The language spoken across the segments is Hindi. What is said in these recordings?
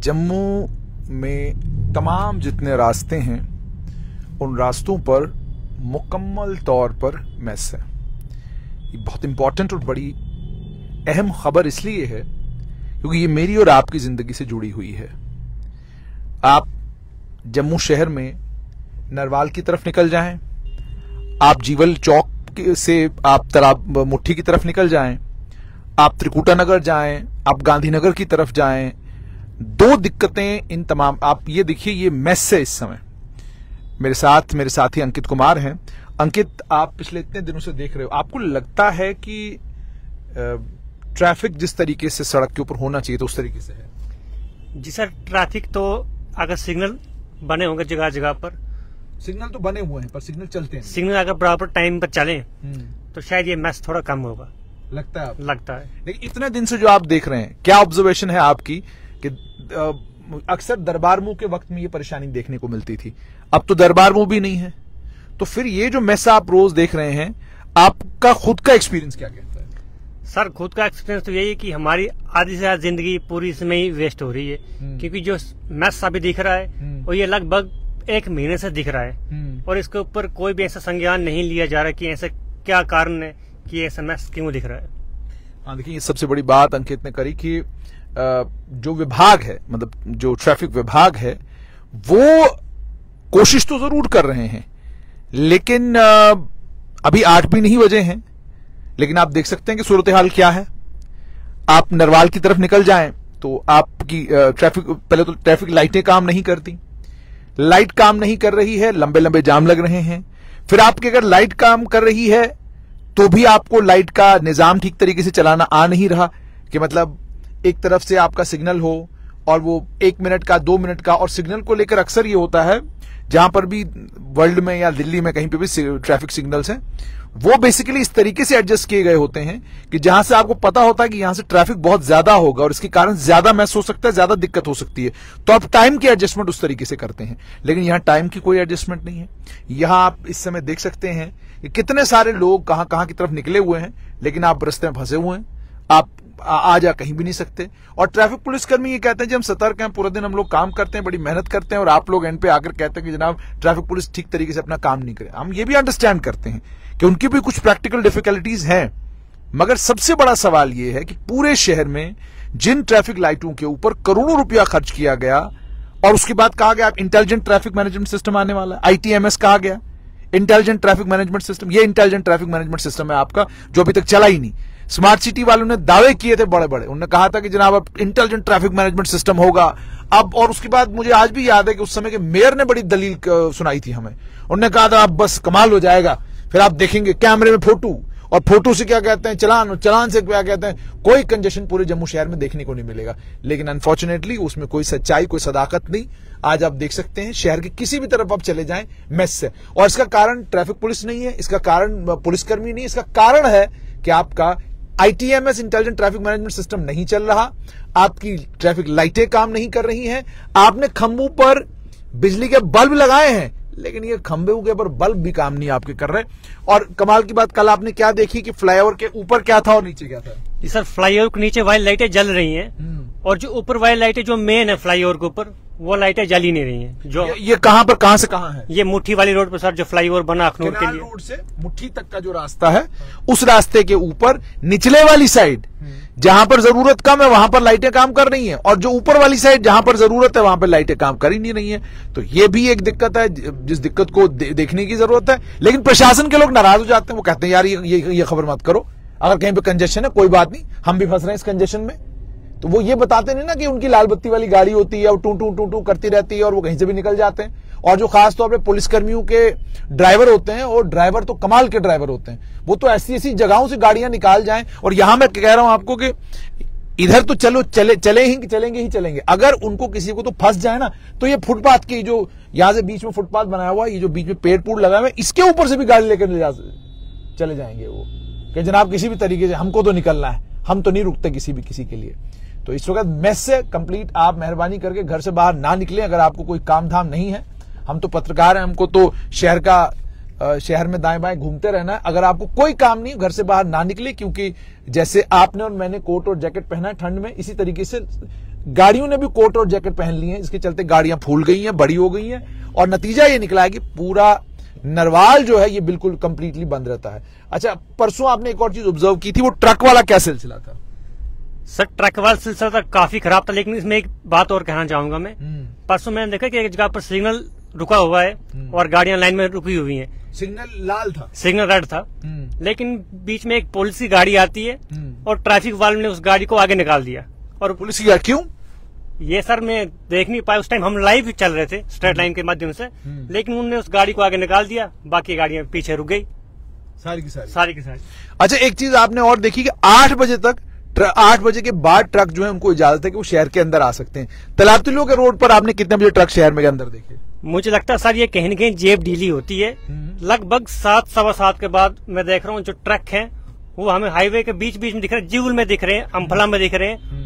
जम्मू में तमाम जितने रास्ते हैं उन रास्तों पर मुकम्मल तौर पर मेस है। ये बहुत इंपॉर्टेंट और बड़ी अहम खबर इसलिए है क्योंकि ये मेरी और आपकी जिंदगी से जुड़ी हुई है। आप जम्मू शहर में नरवाल की तरफ निकल जाएं, आप जीवल चौक से आप तालाब मुट्ठी की तरफ निकल जाएं, आप त्रिकुटा नगर जाएं, आप गांधीनगर की तरफ जाएं, दो दिक्कतें इन तमाम। आप ये देखिए, ये मेस है इस समय। मेरे साथी अंकित कुमार हैं। अंकित, आप पिछले इतने दिनों से देख रहे हो, आपको लगता है कि ट्रैफिक जिस तरीके से सड़क के ऊपर होना चाहिए तो उस तरीके से है? जी सर, ट्रैफिक तो अगर सिग्नल बने होंगे जगह जगह पर, सिग्नल तो बने हुए हैं पर सिग्नल चलते हैं, सिग्नल अगर बराबर टाइम पर चले तो शायद ये मैस थोड़ा कम होगा, लगता है आपको? लगता है। लेकिन इतने दिन से जो आप देख रहे हैं, क्या ऑब्जर्वेशन है आपकी कि अक्सर दरबार मुंह के वक्त में ये परेशानी देखने को मिलती थी, अब तो दरबार मुंह भी नहीं है, तो फिर ये जो मैस आप रोज देख रहे हैं, आपका खुद का एक्सपीरियंस क्या कहता है? सर, खुद का एक्सपीरियंस तो यही है कि हमारी आधी से ज्यादा जिंदगी पूरी इसमें ही वेस्ट हो रही है, क्योंकि जो मैस अभी दिख रहा है वो ये लगभग 1 महीने से दिख रहा है और इसके ऊपर कोई भी ऐसा संज्ञान नहीं लिया जा रहा कि ऐसा क्या कारण है कि ऐसा मैस क्यों दिख रहा है। हाँ, देखिए, सबसे बड़ी बात अंकित ने करी कि जो विभाग है, मतलब जो ट्रैफिक विभाग है, वो कोशिश तो जरूर कर रहे हैं, लेकिन अभी 8 भी नहीं बजे हैं, लेकिन आप देख सकते हैं कि सूरत हाल क्या है। आप नरवाल की तरफ निकल जाएं तो आपकी पहले तो ट्रैफिक लाइटें काम नहीं करती, लाइट काम नहीं कर रही है, लंबे लंबे जाम लग रहे हैं। फिर आपकी अगर लाइट काम कर रही है तो भी आपको लाइट का निजाम ठीक तरीके से चलाना आ नहीं रहा, कि मतलब एक तरफ से आपका सिग्नल हो और वो 1 मिनट का 2 मिनट का, और सिग्नल को लेकर अक्सर ये होता है जहां पर भी वर्ल्ड में या दिल्ली में कहीं पे भी ट्रैफिक सिग्नल्स हैं, वो बेसिकली इस तरीके से एडजस्ट किए गए होते हैं कि जहां से आपको पता होता है कि यहां से ट्रैफिक बहुत ज्यादा होगा और इसके कारण ज्यादा मैस हो सकता है, ज्यादा दिक्कत हो सकती है, तो आप टाइम की एडजस्टमेंट उस तरीके से करते हैं। लेकिन यहां टाइम की कोई एडजस्टमेंट नहीं है। यहां आप इस समय देख सकते हैं कि कितने सारे लोग कहां कहां की तरफ निकले हुए हैं, लेकिन आप रास्ते में फंसे हुए हैं, आप आ जा कहीं भी नहीं सकते। और ट्रैफिक पुलिसकर्मी ये कहते हैं जी हम सतर्क हैं, पूरा दिन हम लोग काम करते हैं, बड़ी मेहनत करते हैं, और आप लोग एंड पे आकर कहते हैं कि जनाब ट्रैफिक पुलिस ठीक तरीके से अपना काम नहीं करे। हम ये भी अंडरस्टैंड करते हैं कि उनकी भी कुछ प्रैक्टिकल डिफिकल्टीज हैं, मगर सबसे बड़ा सवाल ये है कि पूरे शहर में जिन ट्रैफिक लाइटों के ऊपर करोड़ों रुपया खर्च किया गया, और उसके बाद कहा गया इंटेलिजेंट ट्रैफिक मैनेजमेंट सिस्टम आने वाला है, ITMS कहा गया, इंटेलिजेंट ट्रैफिक मैनेजमेंट सिस्टम। ये इंटेलिजेंट ट्रैफिक मैनेजमेंट सिस्टम है आपका, जो अभी तक चला ही नहीं। स्मार्ट सिटी वालों ने दावे किए थे बड़े बड़े, उन्होंने कहा था कि जनाब अब इंटेलिजेंट ट्रैफिक मैनेजमेंट सिस्टम होगा अब, और उसके बाद मुझे आज भी याद है कि उस समय के मेयर ने बड़ी दलील सुनाई थी हमें। उन्होंने कहा था अब बस कमाल हो जाएगा, फिर आप देखेंगे कैमरे में फोटो, और फोटो से क्या कहते हैं चलान, चलान से क्या कहते हैं, कोई कंजेशन पूरे जम्मू शहर में देखने को नहीं मिलेगा। लेकिन अनफॉर्चुनेटली उसमें कोई सच्चाई, कोई सदाकत नहीं। आज आप देख सकते हैं शहर की किसी भी तरफ आप चले जाएं मेस से, और इसका कारण ट्रैफिक पुलिस नहीं है, इसका कारण पुलिसकर्मी नहीं, इसका कारण है कि आपका ITMS intelligent traffic management system नहीं चल रहा, आपकी ट्रैफिक लाइटें काम नहीं कर रही हैं, आपने खंभों पर बिजली के बल्ब लगाए हैं, लेकिन ये खंभे के ऊपर बल्ब भी काम नहीं आपके कर रहे। और कमाल की बात, कल आपने क्या देखी कि फ्लाईओवर के ऊपर क्या था और नीचे क्या था? जी सर, फ्लाईओवर के नीचे वाली लाइटें जल रही हैं, और जो ऊपर वाली लाइटें जो मेन है फ्लाईओवर के ऊपर, वो लाइटें जल ही नहीं रही हैं। जो ये कहां पर, कहां से कहां है? ये मुट्ठी वाली रोड पर सर, जो फ्लाईओवर बना अखनूर के लिए, रोड से मुट्ठी तक का जो रास्ता है, उस रास्ते के ऊपर निचले वाली साइड जहां पर जरूरत कम है वहां पर लाइटें काम कर रही हैं, और जो ऊपर वाली साइड जहां पर जरूरत है वहां पर लाइटें काम कर ही नहीं रही हैं। तो ये भी एक दिक्कत है, जिस दिक्कत को देखने की जरूरत है। लेकिन प्रशासन के लोग नाराज हो जाते हैं, वो कहते हैं यार ये खबर मत करो, अगर कहीं पे कंजेशन है कोई बात नहीं, हम भी फंस रहे हैं इस कंजेशन में। तो वो ये बताते नहीं ना कि उनकी लाल बत्ती वाली गाड़ी होती है और टू टू टू टू करती रहती है और वो कहीं से भी निकल जाते हैं। और जो खास तौर पे पुलिसकर्मियों के ड्राइवर होते हैं, और ड्राइवर तो कमाल के ड्राइवर होते हैं, वो तो ऐसी ऐसी जगहों से गाड़ियां निकाल जाएं। और यहां मैं कह रहा हूं आपको कि इधर तो चलेंगे ही चलेंगे, अगर उनको किसी को तो फंस जाए ना, तो ये फुटपाथ की जो यहां से बीच में फुटपाथ बनाया हुआ है, ये जो बीच में पेड़ पूड़ लगा हुआ है, इसके ऊपर से भी गाड़ी लेकर चले जाएंगे वो, कि जनाब किसी भी तरीके से हमको तो निकलना है, हम तो नहीं रुकते किसी के लिए। तो इस वक्त मेस से कंप्लीट आप मेहरबानी करके घर से बाहर ना निकलें, अगर आपको कोई काम धाम नहीं है। हम तो पत्रकार हैं, हमको तो शहर का शहर में दाएं बाएं घूमते रहना है। अगर आपको कोई काम नहीं, घर से बाहर ना निकले, क्योंकि जैसे आपने और मैंने कोट और जैकेट पहना है ठंड में, इसी तरीके से गाड़ियों ने भी कोट और जैकेट पहन ली हैं। इसके चलते गाड़ियां फूल गई हैं, बड़ी हो गई हैं, और नतीजा ये निकला है कि पूरा नरवाल जो है ये बिल्कुल कंप्लीटली बंद रहता है। अच्छा, परसों आपने एक और चीज ऑब्जर्व की थी, वो ट्रक वाला क्या सिलसिला था? सर ट्रक वाला सिलसिला तो काफी खराब था, लेकिन इसमें एक बात और कहना चाहूंगा मैं। परसों मैंने देखा कि एक जगह पर सिग्नल रुका हुआ है और गाड़ियां लाइन में रुकी हुई हैं। सिग्नल लाल था, सिग्नल रेड था, लेकिन बीच में एक पुलिस की गाड़ी आती है और ट्रैफिक वाले ने उस गाड़ी को आगे निकाल दिया। और पुलिस की गाड़ी क्यों? ये सर मैं देख नहीं पाया, उस टाइम हम लाइव चल रहे थे स्ट्रेट लाइन के माध्यम से, लेकिन उन्होंने उस गाड़ी को आगे निकाल दिया, बाकी गाड़ियां पीछे रुक गई सारी की सारी। अच्छा, एक चीज आपने और देखी कि 8 बजे तक, 8 बजे के बाद ट्रक जो है उनको इजाजत है कि वो शहर के अंदर आ सकते हैं। तलाबतलियों के रोड पर आपने कितने बजे ट्रक शहर में अंदर देखे? मुझे लगता है सर ये कहीं न कहीं जेब ढीली होती है। लगभग 7 सवा 7 के बाद मैं देख रहा हूँ जो ट्रक हैं वो हमें हाईवे के बीच बीच में दिख रहे हैं, जीवल में दिख रहे हैं, अम्फला में दिख रहे हैं।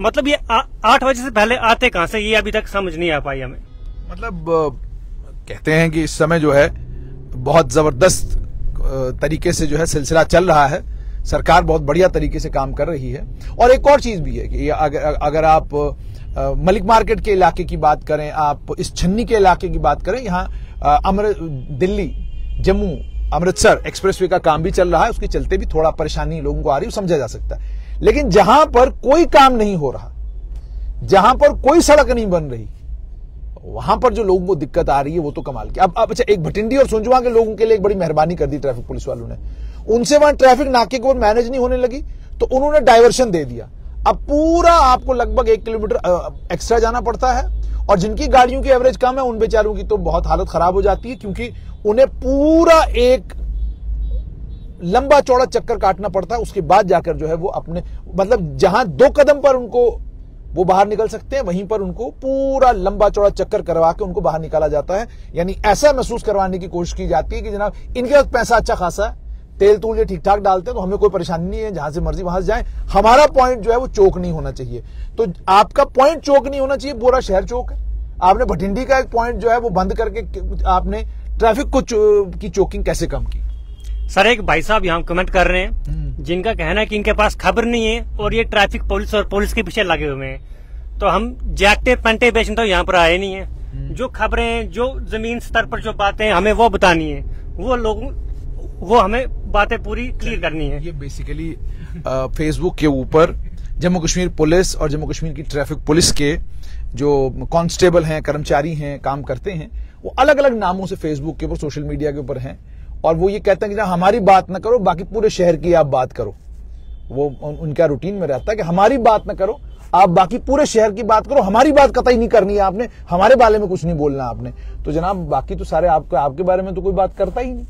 मतलब ये 8 बजे से पहले आते कहां से, ये अभी तक समझ नहीं आ पाई हमें। मतलब कहते हैं कि इस समय जो है बहुत जबरदस्त तरीके से जो है सिलसिला चल रहा है। सरकार बहुत बढ़िया तरीके से काम कर रही है। और एक और चीज भी है कि अगर आप मलिक मार्केट के इलाके की बात करें, आप इस छन्नी के इलाके की बात करें, यहाँ दिल्ली जम्मू अमृतसर एक्सप्रेसवे का काम भी चल रहा है, उसके चलते भी थोड़ा परेशानी लोगों को आ रही है, समझा जा सकता है। लेकिन जहां पर कोई काम नहीं हो रहा, जहां पर कोई सड़क नहीं बन रही, वहां पर जो लोगों को दिक्कत आ रही है वो तो कमाल की। अब अच्छा, एक भटिंडी और सुंजवा के लोगों के लिए एक बड़ी मेहरबानी कर दी ट्रैफिक पुलिस वालों ने। उनसे वहां ट्रैफिक नाके को मैनेज नहीं होने लगी तो उन्होंने डायवर्शन दे दिया। अब पूरा आपको लगभग 1 किलोमीटर एक्स्ट्रा जाना पड़ता है, और जिनकी गाड़ियों की एवरेज कम है उन बेचारों की तो बहुत हालत खराब हो जाती है, क्योंकि उन्हें पूरा एक लंबा चौड़ा चक्कर काटना पड़ता है। उसके बाद जाकर जो है वो अपने, मतलब जहां 2 कदम पर उनको वो बाहर निकल सकते हैं, वहीं पर उनको पूरा लंबा चौड़ा चक्कर करवा के उनको बाहर निकाला जाता है। यानी ऐसा महसूस करवाने की कोशिश की जाती है कि जनाब इनके पास पैसा अच्छा खासा है, तेल तूल ये ठीक ठाक डालते हैं, तो हमें कोई परेशानी नहीं है, जहां से मर्जी वहां से जाए। हमारा पॉइंट जो है वो चौक नहीं होना चाहिए। तो आपका पॉइंट चौक नहीं होना चाहिए, पूरा शहर चौक है। आपने भटिंडी का एक पॉइंट जो है वो बंद करके आपने ट्रैफिक को की चौकिंग कैसे कम की? सर एक भाई साहब यहाँ कमेंट कर रहे हैं जिनका कहना है कि इनके पास खबर नहीं है और ये ट्रैफिक पुलिस और पुलिस के पीछे लगे हुए हैं। तो हम जैकटे पेंटे बेचने तो यहाँ पर आए नहीं है। जो खबरें, जो जमीन स्तर पर जो बातें हमें वो बतानी है, वो हमें बातें पूरी क्लियर करनी है। ये बेसिकली फेसबुक के ऊपर जम्मू कश्मीर पुलिस और जम्मू कश्मीर की ट्रैफिक पुलिस के जो कांस्टेबल हैं, कर्मचारी हैं, काम करते हैं, वो अलग अलग नामों से फेसबुक के ऊपर, सोशल मीडिया के ऊपर हैं, और वो ये कहते हैं कि हमारी बात ना करो, बाकी पूरे शहर की आप बात करो। वो उनका रूटीन में रहता है कि हमारी बात ना करो, आप बाकी पूरे शहर की बात करो, हमारी बात कतई नहीं करनी है आपने, हमारे बारे में कुछ नहीं बोलना आपने। तो जनाब बाकी तो सारे आपके बारे में तो कोई बात करता ही नहीं,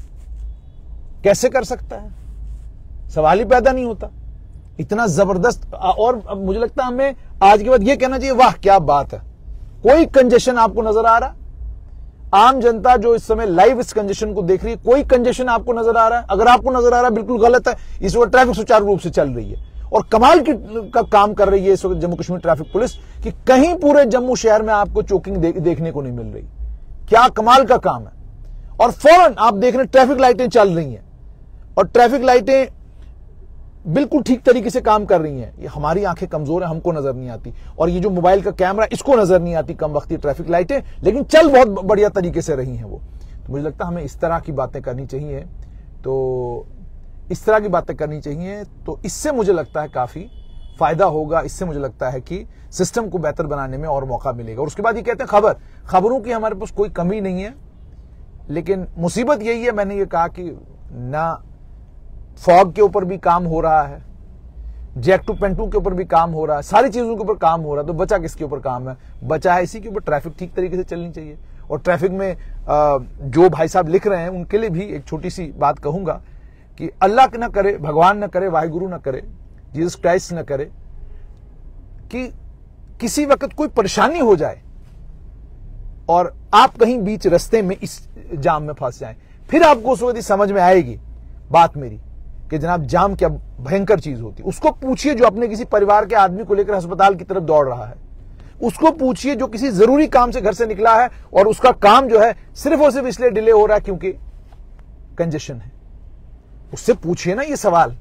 कैसे कर सकता है? सवाल ही पैदा नहीं होता। इतना जबरदस्त। और मुझे लगता है हमें आज के बाद ये कहना चाहिए, वाह क्या बात है, कोई कंजेशन आपको नजर आ रहा? आम जनता जो इस समय लाइव इस कंजेशन को देख रही है, कोई कंजेशन आपको नजर आ रहा है? अगर आपको नजर आ रहा है बिल्कुल गलत है। इस वक्त ट्रैफिक सुचारू रूप से चल रही है और कमाल का काम कर रही है इस वक्त जम्मू कश्मीर ट्रैफिक पुलिस, कि कहीं पूरे जम्मू शहर में आपको चोकिंग देखने को नहीं मिल रही। क्या कमाल का काम है। और फौरन आप देख रहे हैं ट्रैफिक लाइटें चल रही हैं और ट्रैफिक लाइटें बिल्कुल ठीक तरीके से काम कर रही हैं। ये हमारी आंखें कमजोर है, हमको नजर नहीं आती, और ये जो मोबाइल का कैमरा इसको नजर नहीं आती कम वक्ती ट्रैफिक लाइटें, लेकिन चल बहुत बढ़िया तरीके से रही हैं वो। तो मुझे लगता है हमें इस तरह की बातें करनी चाहिए, तो इस तरह की बातें करनी चाहिए, तो इससे मुझे लगता है काफी फायदा होगा। इससे मुझे लगता है कि सिस्टम को बेहतर बनाने में और मौका मिलेगा। और उसके बाद ये कहते हैं खबरों की हमारे पास कोई कमी नहीं है, लेकिन मुसीबत यही है, मैंने ये कहा कि ना फॉग के ऊपर भी काम हो रहा है, जैक टू पेंटू के ऊपर भी काम हो रहा है, सारी चीजों के ऊपर काम हो रहा है, तो बचा किसके ऊपर काम है? बचा है इसी के ऊपर, ट्रैफिक ठीक तरीके से चलनी चाहिए। और ट्रैफिक में जो भाई साहब लिख रहे हैं उनके लिए भी एक छोटी सी बात कहूंगा कि अल्लाह न करे, भगवान न करे, वाहिगुरु न करे, जीसस क्राइस्ट न करे कि किसी वक्त कोई परेशानी हो जाए और आप कहीं बीच रास्ते में इस जाम में फंस जाएं। फिर आपको उस वक्त समझ में आएगी बात मेरी कि जनाब जाम क्या भयंकर चीज होती है। उसको पूछिए जो अपने किसी परिवार के आदमी को लेकर अस्पताल की तरफ दौड़ रहा है, उसको पूछिए जो किसी जरूरी काम से घर से निकला है और उसका काम जो है सिर्फ और सिर्फ इसलिए डिले हो रहा है क्योंकि कंजेशन है? उससे पूछिए ना ये सवाल।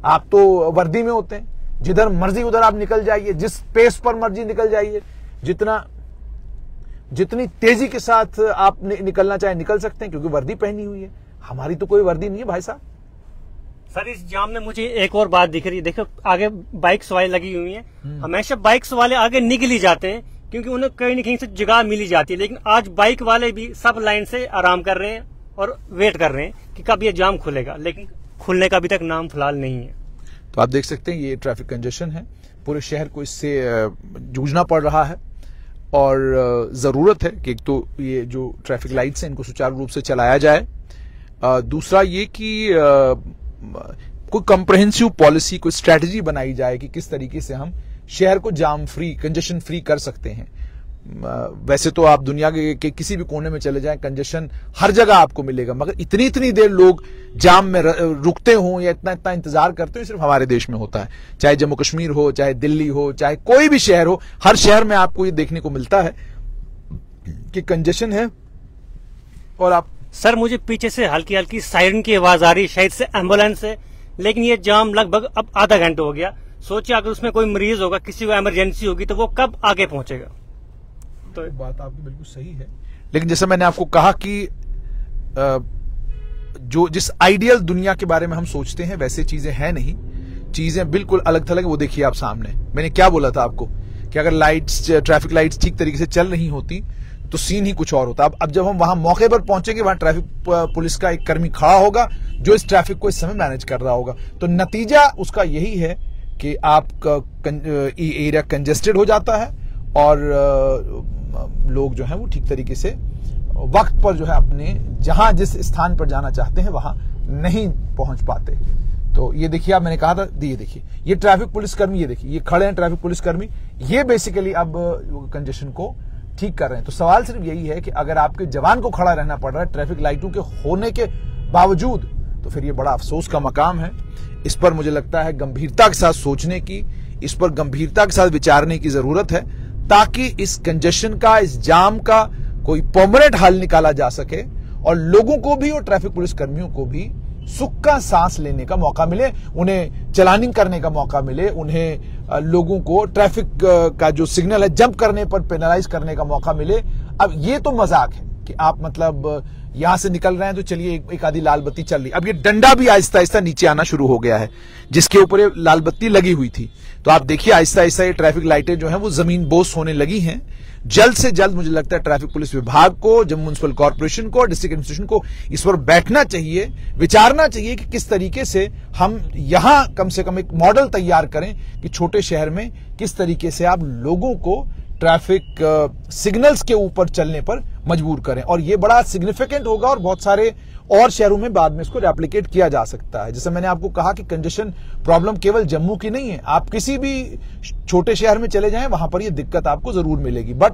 आप तो वर्दी में होते हैं, जिधर मर्जी उधर आप निकल जाइए, जिस पेस पर मर्जी निकल जाइए, जितनी तेजी के साथ आप निकलना चाहे निकल सकते हैं, क्योंकि वर्दी पहनी हुई है। हमारी तो कोई वर्दी नहीं है भाई साहब। सर इस जाम में मुझे एक और बात दिख रही है, देखो आगे बाइक्स वाले लगी हुई हैं, हमेशा बाइक्स वाले आगे निकल ही जाते हैं क्योंकि उन्हें कहीं न कहीं से जगह मिल ही जाती है। लेकिन आज बाइक वाले भी सब लाइन से आराम कर रहे हैं और वेट कर रहे हैं कि कब ये जाम खुलेगा, लेकिन खुलने का अभी तक नाम फिलहाल नहीं है। तो आप देख सकते हैं ये ट्रैफिक कंजेशन है, पूरे शहर को इससे जूझना पड़ रहा है और जरूरत है कि एक तो ये जो ट्रैफिक लाइट्स हैं इनको सुचारू रूप से चलाया जाए, दूसरा ये कि कोई कॉम्प्रहेंसिव पॉलिसी, कोई स्ट्रेटजी बनाई जाए कि किस तरीके से हम शहर को जाम फ्री, कंजेशन फ्री कर सकते हैं। वैसे तो आप दुनिया के किसी भी कोने में चले जाएं, कंजेशन हर जगह आपको मिलेगा, मगर इतनी देर लोग जाम में रुकते हों या इतना इंतजार करते हो, सिर्फ हमारे देश में होता है। चाहे जम्मू कश्मीर हो, चाहे दिल्ली हो, चाहे कोई भी शहर हो, हर शहर में आपको ये देखने को मिलता है कि कंजेशन है। और आप सर मुझे पीछे से हल्की हल्की सायरन की आवाज आ रही है, शायद से एम्बुलेंस है, लेकिन ये जाम लगभग अब आधा घंटा हो गया। सोचिए अगर उसमें कोई मरीज होगा, किसी को इमरजेंसी होगी, तो वो कब आगे पहुंचेगा? तो बात आपकी बिल्कुल सही है, लेकिन जैसे मैंने आपको कहा कि जो जिस आइडियल दुनिया के बारे में हम सोचते हैं वैसे चीजें हैं नहीं, चीजें बिल्कुल अलग थलग। वो देखिए आप सामने, मैंने क्या बोला था आपको कि अगर लाइट्स, ट्रैफिक लाइट्स ठीक तरीके से चल रही होती तो सीन ही कुछ और होता। अब जब हम वहां मौके पर पहुंचेंगे, वहां ट्रैफिक पुलिस का एक कर्मी खड़ा होगा जो इस ट्रैफिक को इस समय मैनेज कर रहा होगा। तो नतीजा उसका यही है कि आपका एरिया कंजेस्टेड हो जाता है और लोग जो है वो ठीक तरीके से वक्त पर जो है अपने जहां जिस स्थान पर जाना चाहते हैं वहां नहीं पहुंच पाते। तो ये देखिए, आप मैंने कहा था, ये देखिए ये ट्रैफिक पुलिस कर्मी, ये देखिए ये खड़े हैं ट्रैफिक पुलिस कर्मी, ये बेसिकली अब कंजेशन को ठीक कर रहे हैं। तो सवाल सिर्फ यही है कि अगर आपके जवान को खड़ा रहना पड़ रहा है ट्रैफिक लाइटों के होने के बावजूद, तो फिर ये बड़ा अफसोस का मकाम है। इस पर मुझे लगता है गंभीरता के साथ सोचने की, इस पर गंभीरता के साथ विचारने की जरूरत है, ताकि इस कंजेशन का, इस जाम का कोई परमानेंट हल निकाला जा सके और लोगों को भी और ट्रैफिक पुलिस कर्मियों को भी सुख का सांस लेने का मौका मिले, उन्हें चलानिंग करने का मौका मिले, उन्हें लोगों को ट्रैफिक का जो सिग्नल है जंप करने पर पेनलाइज करने का मौका मिले। अब ये तो मजाक है कि आप मतलब यहां से निकल रहे हैं तो चलिए एक आधी लाल बत्ती चल रही, अब ये डंडा भी आहिस्ता आहिस्ता नीचे आना शुरू हो गया है जिसके ऊपर ये लाल बत्ती लगी हुई थी। तो आप देखिए आहिस्ता आहिस्ता ये ट्रैफिक लाइटें जो हैं वो जमीन बोस होने लगी हैं। जल्द से जल्द मुझे लगता है ट्रैफिक पुलिस विभाग को, जम्मू म्युनिसिपल कॉर्पोरेशन को, डिस्ट्रिक्ट एडमिनिस्ट्रेशन को इस पर बैठना चाहिए, विचारना चाहिए कि किस तरीके से हम यहां कम से कम एक मॉडल तैयार करें कि छोटे शहर में किस तरीके से आप लोगों को ट्रैफिक सिग्नल्स के ऊपर चलने पर मजबूर करें। और ये बड़ा सिग्निफिकेंट होगा और बहुत सारे और शहरों में बाद में इसको रेप्लिकेट किया जा सकता है। जैसे मैंने आपको कहा कि कंजेशन प्रॉब्लम केवल जम्मू की नहीं है, आप किसी भी छोटे शहर में चले जाएं वहां पर ये दिक्कत आपको जरूर मिलेगी, but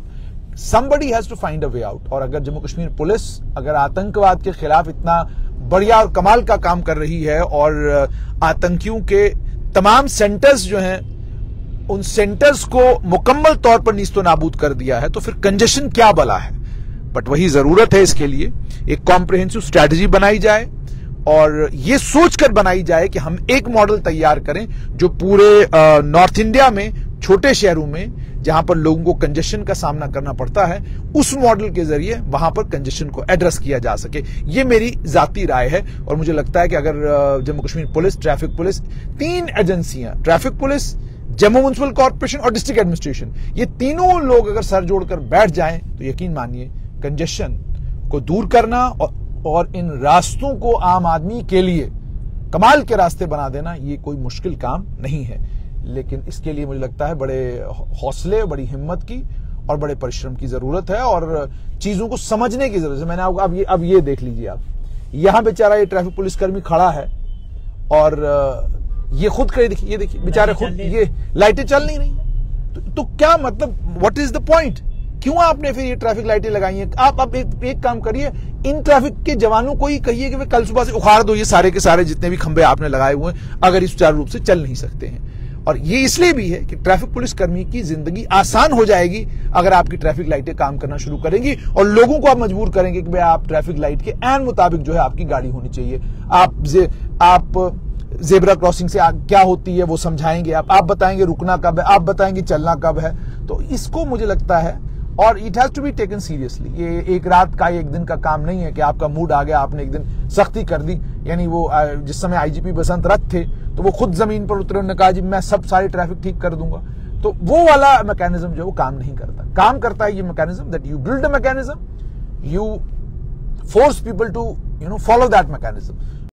somebody has to find a way out। और अगर जम्मू कश्मीर पुलिस अगर आतंकवाद के खिलाफ इतना बढ़िया और कमाल का काम कर रही है और आतंकियों के तमाम सेंटर्स जो हैं उन सेंटर्स को मुकम्मल तौर पर नीस्तो नाबूद कर दिया है, तो फिर कंजेशन क्या बला है। बट वही जरूरत है, इसके लिए एक कॉम्प्रिहेंसिव स्ट्रैटेजी बनाई जाए और ये सोचकर बनाई जाए कि हम एक मॉडल तैयार करें जो पूरे नॉर्थ इंडिया में छोटे शहरों में जहां पर लोगों को कंजेशन का सामना करना पड़ता है, उस मॉडल के जरिए वहां पर कंजेशन को एड्रेस किया जा सके। ये मेरी जाती राय है और मुझे लगता है कि अगर Jammu Kashmir police, traffic police, 3 एजेंसियां, traffic police, Jammu municipal corporation और डिस्ट्रिक्ट एडमिनिस्ट्रेशन, ये तीनों लोग अगर सर जोड़कर बैठ जाएं तो यकीन मानिए कंजेशन को दूर करना और इन रास्तों को आम आदमी के लिए कमाल के रास्ते बना देना ये कोई मुश्किल काम नहीं है। लेकिन इसके लिए मुझे लगता है बड़े हौसले, बड़ी हिम्मत की और बड़े परिश्रम की जरूरत है और चीजों को समझने की जरूरत है। मैंने आपको अब ये देख लीजिए, आप यहां बेचारा ये ट्रैफिक पुलिसकर्मी खड़ा है और ये खुद करे, देखिए, ये देखिए बेचारे खुद, ये लाइटें चल नहीं रही तो क्या मतलब, व्हाट इज द पॉइंट? क्यों आपने फिर ये ट्रैफिक लाइटें लगाई हैं? आप एक काम करिए, इन ट्रैफिक के जवानों को ही कहिए कि वे कल सुबह से उखाड़ दो ये सारे के सारे जितने भी खंबे आपने लगाए हुए हैं, अगर इस सुचारू रूप से चल नहीं सकते हैं। और ये इसलिए भी है कि ट्रैफिक पुलिस कर्मी की जिंदगी आसान हो जाएगी अगर आपकी ट्रैफिक लाइटें काम करना शुरू करेंगी और लोगों को आप मजबूर करेंगे कि भाई आप ट्रैफिक लाइट के ऐन मुताबिक जो है आपकी गाड़ी होनी चाहिए। आप जेब्रा क्रॉसिंग से क्या होती है वो समझाएंगे, आप बताएंगे रुकना कब है, आप बताएंगे चलना कब है। तो इसको मुझे लगता है, और it has to be taken seriously. ये एक रात का एक दिन का काम नहीं है कि आपका मूड आ गया आपने एक दिन सख्ती कर दी। यानी वो जिस समय आईजीपी बसंत रथ थे तो वो खुद जमीन पर उतरे, उन्होंने कहा जी मैं सब सारी ट्रैफिक ठीक कर दूंगा। तो वो वाला मैकेनिज्म जो वो काम नहीं करता। काम करता है ये mechanism that you build a mechanism, you force people to follow that mechanism.